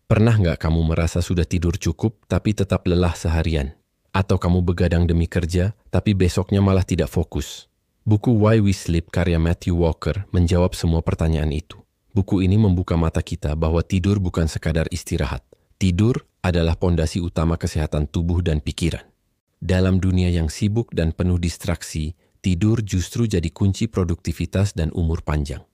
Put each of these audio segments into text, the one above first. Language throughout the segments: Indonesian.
Pernah nggak kamu merasa sudah tidur cukup tapi tetap lelah seharian? Atau kamu begadang demi kerja tapi besoknya malah tidak fokus? Buku Why We Sleep karya Matthew Walker menjawab semua pertanyaan itu. Buku ini membuka mata kita bahwa tidur bukan sekadar istirahat. Tidur adalah pondasi utama kesehatan tubuh dan pikiran. Dalam dunia yang sibuk dan penuh distraksi, tidur justru jadi kunci produktivitas dan umur panjang.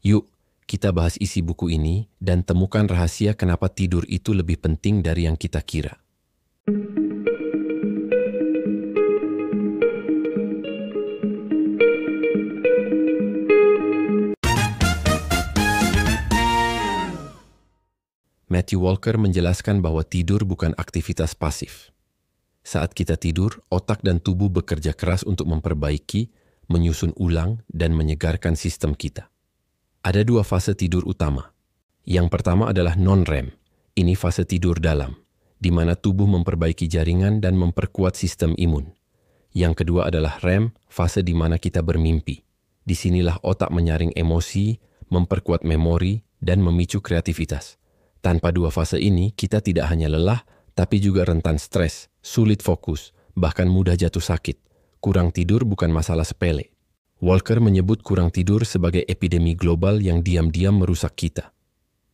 Yuk, kita bahas isi buku ini dan temukan rahasia kenapa tidur itu lebih penting dari yang kita kira. Matthew Walker menjelaskan bahwa tidur bukan aktivitas pasif. Saat kita tidur, otak dan tubuh bekerja keras untuk memperbaiki, menyusun ulang, dan menyegarkan sistem kita. Ada dua fase tidur utama. Yang pertama adalah non-REM. Ini fase tidur dalam, di mana tubuh memperbaiki jaringan dan memperkuat sistem imun. Yang kedua adalah REM, fase di mana kita bermimpi. Disinilah otak menyaring emosi, memperkuat memori, dan memicu kreativitas. Tanpa dua fase ini, kita tidak hanya lelah, tapi juga rentan stres, sulit fokus, bahkan mudah jatuh sakit. Kurang tidur bukan masalah sepele. Walker menyebut kurang tidur sebagai epidemi global yang diam-diam merusak kita.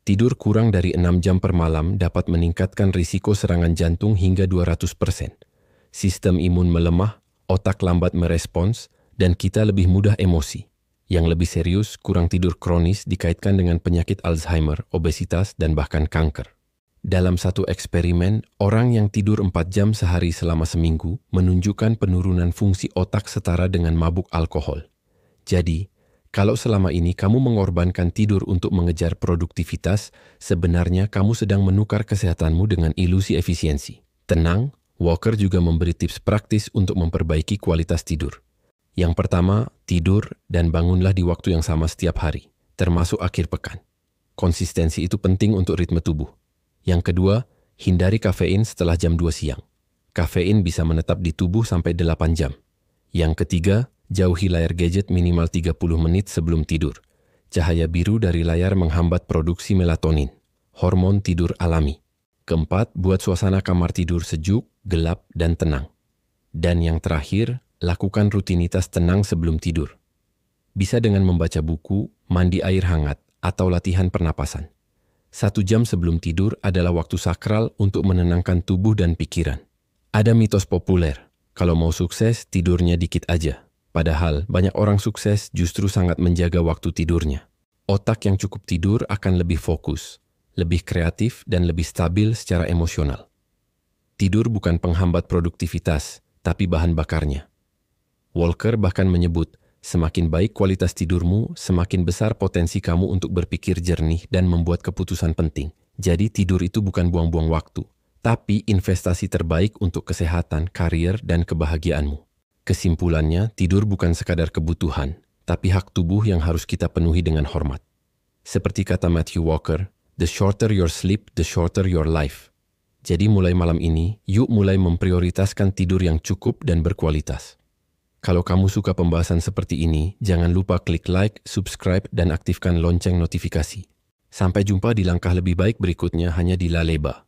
Tidur kurang dari 6 jam per malam dapat meningkatkan risiko serangan jantung hingga 200%. Sistem imun melemah, otak lambat merespons, dan kita lebih mudah emosi. Yang lebih serius, kurang tidur kronis dikaitkan dengan penyakit Alzheimer, obesitas, dan bahkan kanker. Dalam satu eksperimen, orang yang tidur 4 jam sehari selama seminggu menunjukkan penurunan fungsi otak setara dengan mabuk alkohol. Jadi, kalau selama ini kamu mengorbankan tidur untuk mengejar produktivitas, sebenarnya kamu sedang menukar kesehatanmu dengan ilusi efisiensi. Tenang, Walker juga memberi tips praktis untuk memperbaiki kualitas tidur. Yang pertama, tidur dan bangunlah di waktu yang sama setiap hari, termasuk akhir pekan. Konsistensi itu penting untuk ritme tubuh. Yang kedua, hindari kafein setelah jam 2 siang. Kafein bisa menetap di tubuh sampai 8 jam. Yang ketiga, jauhi layar gadget minimal 30 menit sebelum tidur. Cahaya biru dari layar menghambat produksi melatonin, hormon tidur alami. Keempat, buat suasana kamar tidur sejuk, gelap, dan tenang. Dan yang terakhir, lakukan rutinitas tenang sebelum tidur. Bisa dengan membaca buku, mandi air hangat, atau latihan pernapasan. 1 jam sebelum tidur adalah waktu sakral untuk menenangkan tubuh dan pikiran. Ada mitos populer, kalau mau sukses, tidurnya dikit aja. Padahal, banyak orang sukses justru sangat menjaga waktu tidurnya. Otak yang cukup tidur akan lebih fokus, lebih kreatif, dan lebih stabil secara emosional. Tidur bukan penghambat produktivitas, tapi bahan bakarnya. Walker bahkan menyebut, semakin baik kualitas tidurmu, semakin besar potensi kamu untuk berpikir jernih dan membuat keputusan penting. Jadi tidur itu bukan buang-buang waktu, tapi investasi terbaik untuk kesehatan, karier, dan kebahagiaanmu. Kesimpulannya, tidur bukan sekadar kebutuhan, tapi hak tubuh yang harus kita penuhi dengan hormat. Seperti kata Matthew Walker, the shorter your sleep, the shorter your life. Jadi mulai malam ini, yuk mulai memprioritaskan tidur yang cukup dan berkualitas. Kalau kamu suka pembahasan seperti ini, jangan lupa klik like, subscribe, dan aktifkan lonceng notifikasi. Sampai jumpa di langkah lebih baik berikutnya hanya di La Leba.